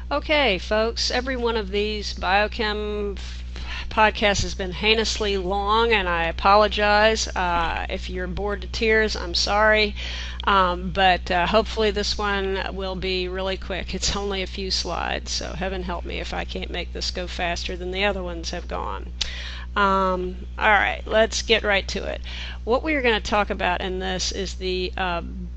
Okay, folks, every one of these biochem podcasts has been heinously long, and I apologize. If you're bored to tears, I'm sorry. But hopefully, this one will be really quick. It's only a few slides, so heaven help me if I can't make this go faster than the other ones have gone. All right, let's get right to it. What we are going to talk about in this is the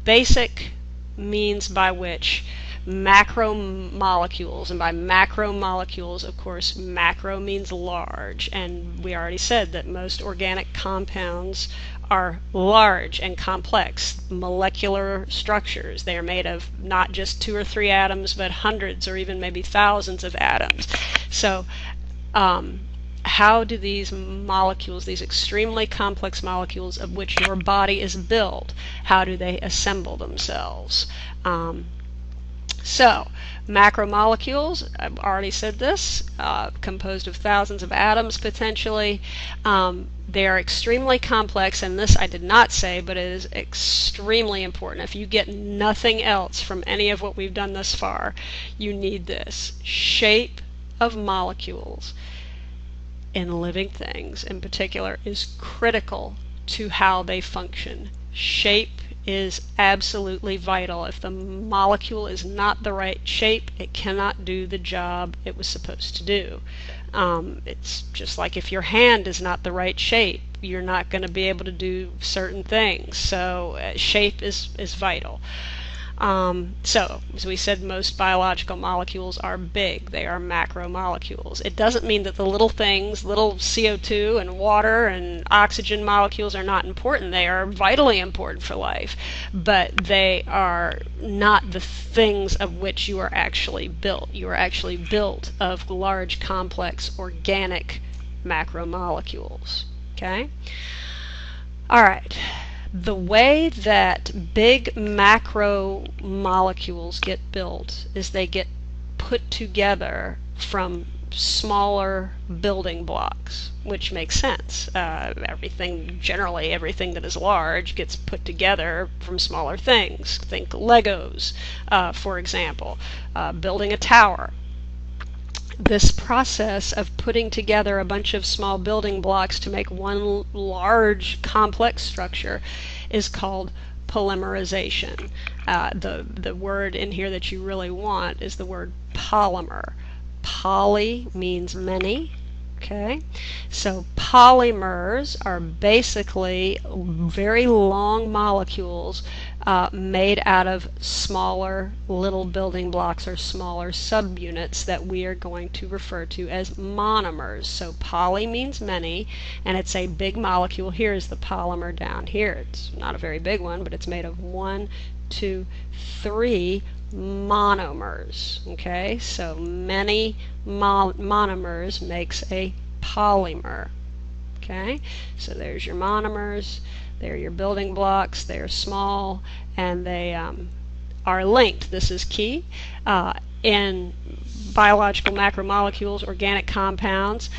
basic means by which macromolecules, and by macromolecules, of course, macro means large, and we already said that most organic compounds are large and complex molecular structures. They are made of not just 2 or 3 atoms, but hundreds or even maybe thousands of atoms. So, how do these molecules, these extremely complex molecules of which your body is built, how do they assemble themselves? So, macromolecules, I've already said this, composed of thousands of atoms potentially. They are extremely complex, and this I did not say, but it is extremely important. If you get nothing else from any of what we've done thus far, you need this. Shape of molecules in living things in particular is critical to how they function. Shape is absolutely vital. If the molecule is not the right shape, it cannot do the job it was supposed to do. It's just like if your hand is not the right shape, you're not going to be able to do certain things. So shape is vital. So, as we said, most biological molecules are big. They are macromolecules. It doesn't mean that the little things, little CO2 and water and oxygen molecules are not important. They are vitally important for life, but they are not the things of which you are actually built. You are actually built of large, complex, organic macromolecules. Okay? All right. The way that big macromolecules get built is they get put together from smaller building blocks, which makes sense. Generally everything that is large gets put together from smaller things. Think Legos, for example, building a tower. This process of putting together a bunch of small building blocks to make one large complex structure is called polymerization. The word in here that you really want is the word polymer. Poly means many. Okay, so polymers are basically very long molecules made out of smaller little building blocks or smaller subunits that we are going to refer to as monomers. So poly means many, and it's a big molecule. Here is the polymer down here. It's not a very big one, but it's made of 1, 2, 3 monomers. Okay, so many monomers makes a polymer. Okay, so there's your monomers. They're your building blocks. They're small and they are linked. This is key. In biological macromolecules, organic compounds,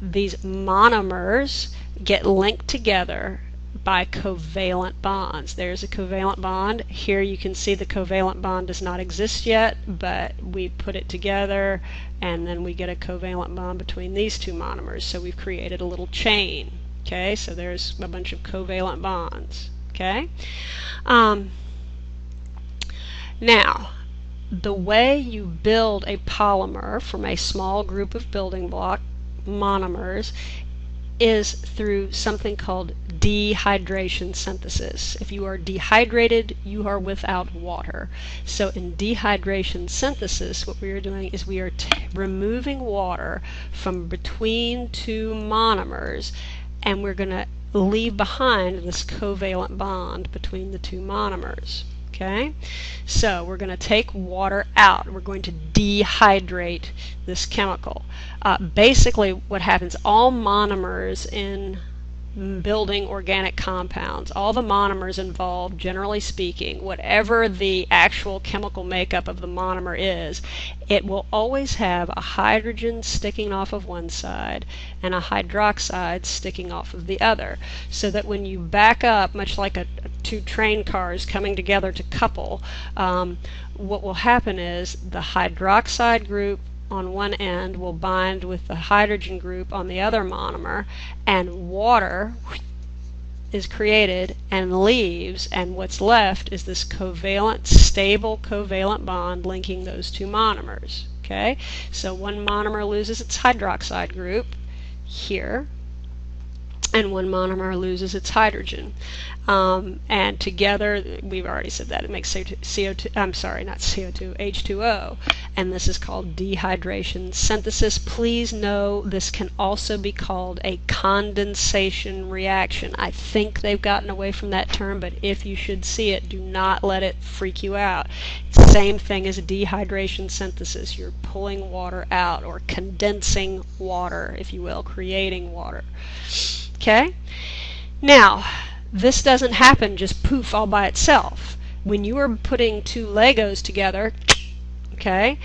these monomers get linked together by covalent bonds. There's a covalent bond. Here you can see the covalent bond does not exist yet, but we put it together and then we get a covalent bond between these two monomers. So we've created a little chain. Okay, so there's a bunch of covalent bonds. Okay. Now, the way you build a polymer from a small group of building block monomers is through something called dehydration synthesis. If you are dehydrated, you are without water. So in dehydration synthesis, what we are doing is we are removing water from between two monomers, and we're going to leave behind this covalent bond between the two monomers. Okay, so we're going to take water out. We're going to dehydrate this chemical. Basically what happens, all monomers in building organic compounds, all the monomers involved, generally speaking, whatever the actual chemical makeup of the monomer is, it will always have a hydrogen sticking off of one side and a hydroxide sticking off of the other, so that when you back up, much like a two train cars coming together to couple, what will happen is the hydroxide group on one end will bind with the hydrogen group on the other monomer, and water is created and leaves, and what's left is this covalent, stable covalent bond linking those two monomers. Okay, so one monomer loses its hydroxide group here, and one monomer loses its hydrogen. And together, we've already said that, it makes CO2, I'm sorry, not CO2, H2O, and this is called dehydration synthesis. Please know this can also be called a condensation reaction. I think they've gotten away from that term, but if you should see it, do not let it freak you out. Same thing as dehydration synthesis. You're pulling water out, or condensing water, if you will, creating water. Okay? Now, this doesn't happen just poof all by itself. When you are putting two Legos together, okay,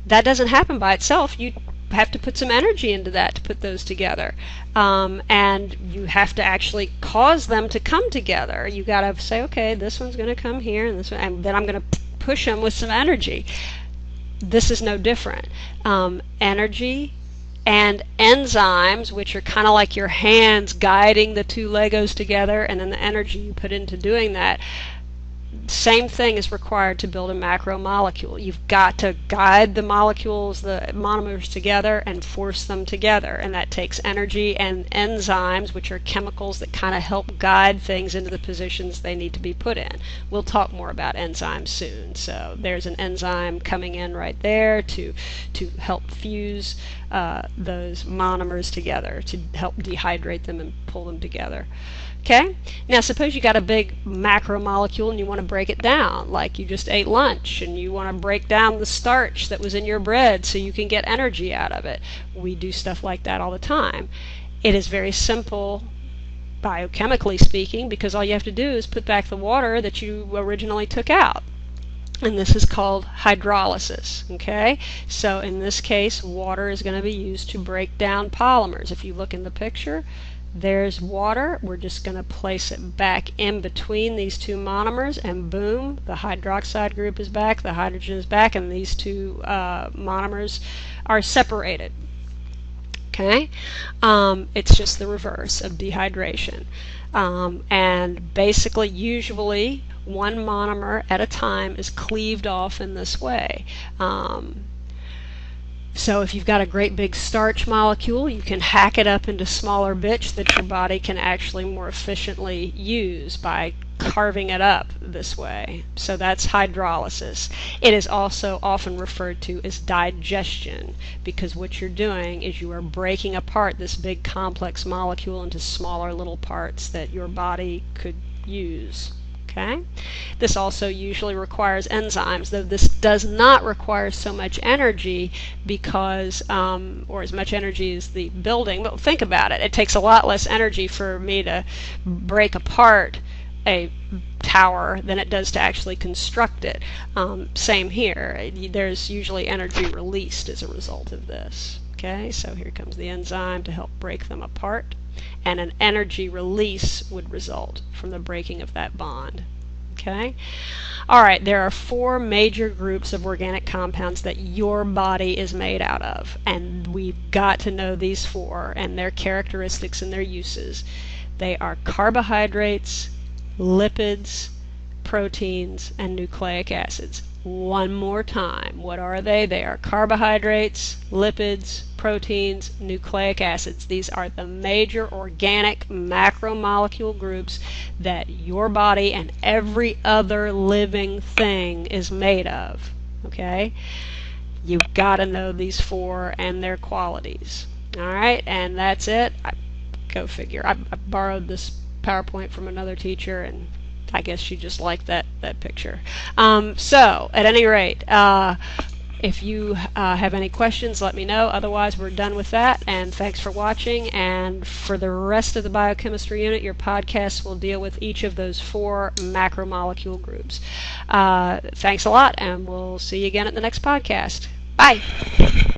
that doesn't happen by itself. You have to put some energy into that to put those together. And you have to actually cause them to come together. You got to say, okay, this one's going to come here, and this one, and then I'm going to push them with some energy. This is no different. Energy and enzymes, which are kind of like your hands guiding the two Legos together, and then the energy you put into doing that. Same thing is required to build a macromolecule. You've got to guide the molecules, the monomers together, and force them together, and that takes energy and enzymes, which are chemicals that kind of help guide things into the positions they need to be put in. We'll talk more about enzymes soon. So there's an enzyme coming in right there to help fuse those monomers together, to help dehydrate them and pull them together. Okay? Now suppose you got a big macromolecule and you want to break it down, like you just ate lunch and you want to break down the starch that was in your bread so you can get energy out of it. We do stuff like that all the time. It is very simple, biochemically speaking, because all you have to do is put back the water that you originally took out. And this is called hydrolysis. Okay? So in this case, water is going to be used to break down polymers. If you look in the picture, there's water. We're just going to place it back in between these two monomers, and boom, the hydroxide group is back, the hydrogen is back, and these two monomers are separated. Okay? It's just the reverse of dehydration. And basically, usually, one monomer at a time is cleaved off in this way. So if you've got a great big starch molecule, you can hack it up into smaller bits that your body can actually more efficiently use by carving it up this way. So that's hydrolysis. It is also often referred to as digestion, because what you're doing is you are breaking apart this big complex molecule into smaller little parts that your body could use. Okay? This also usually requires enzymes, though this does not require so much energy because, or as much energy as the building, but think about it. It takes a lot less energy for me to break apart a tower than it does to actually construct it. Same here. There's usually energy released as a result of this. Okay, so here comes the enzyme to help break them apart, and an energy release would result from the breaking of that bond. Okay? Alright, there are 4 major groups of organic compounds that your body is made out of, and we've got to know these 4 and their characteristics and their uses. They are carbohydrates, lipids, proteins, and nucleic acids. One more time. What are they? They are carbohydrates, lipids, proteins, nucleic acids. These are the major organic macromolecule groups that your body and every other living thing is made of. Okay? You've got to know these 4 and their qualities. Alright, and that's it. Go figure. I borrowed this PowerPoint from another teacher, and I guess she just liked that picture. So, at any rate, if you have any questions, let me know. Otherwise, we're done with that, and thanks for watching. And for the rest of the biochemistry unit, your podcast will deal with each of those 4 macromolecule groups. Thanks a lot, and we'll see you again at the next podcast. Bye!